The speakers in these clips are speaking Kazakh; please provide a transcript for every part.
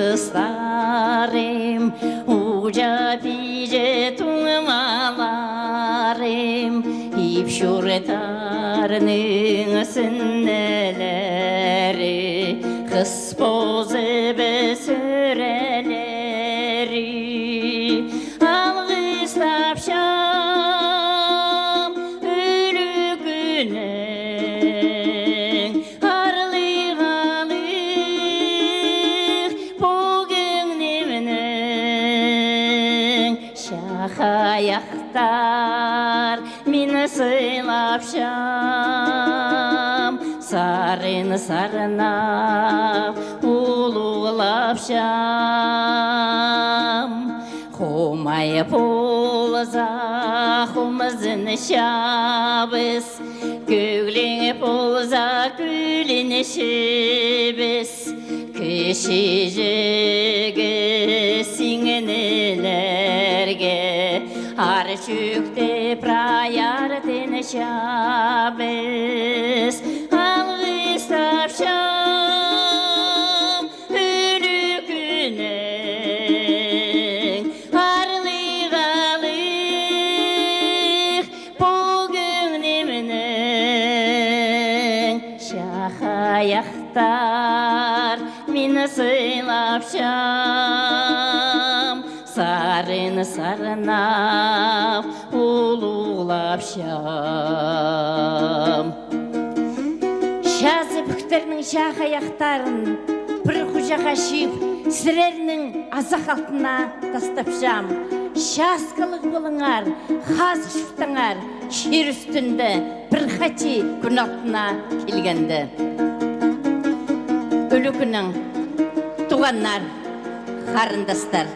кыстарым, ужа пиже тумаларым, ипшуретарның сіннелері, қыс бозы бісірелері, алғыс тапшам өлі күнің, арлық-алық бүгін немінің, шақаяқтар мені сыйлапшам, сарын-сарынап улулапшам. Хумай полза хумызын шабыз, көглең полза күлін шебіз, кіші жігі сіңінілерге ар шөкте праярден шабыз, алғыс тапшам өлі күнің, арлық-алық бүгін немінің, шақаяқтар мені сыйлапшам, сарын-сарынап улулапшам. Жазы бүктерінің шақаяқтарын бір құжаға шиіп, сірерінің азақ алтына тастапшам. Шасқылық болыңар, қаз шыптыңар, шер үстінді бір қати күн алтына келгенді. Өлі күнің туғаннар, қарындастар.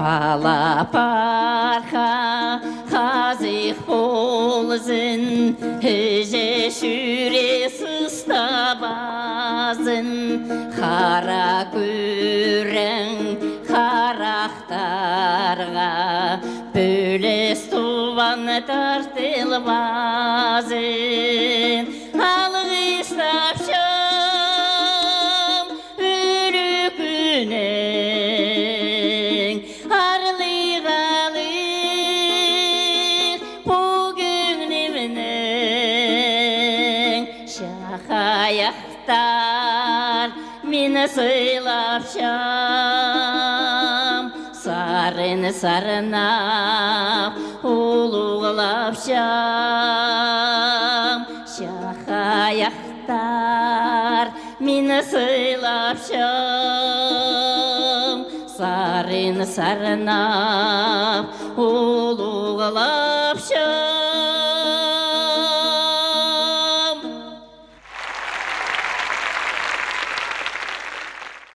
Балапарға қазық болзын, үже шүре сыстабазын, қара көрің қарақтарға, бөлес туған тартылбазын, алғыс тапшам өлі күнің, арлық-алық бүгін немінің, шақаяқтар мені сыйлапшам, сарын-сарынап улулапшам. Шақаяқтар мені сыйлапшам, сарын-сарынап улулапшам.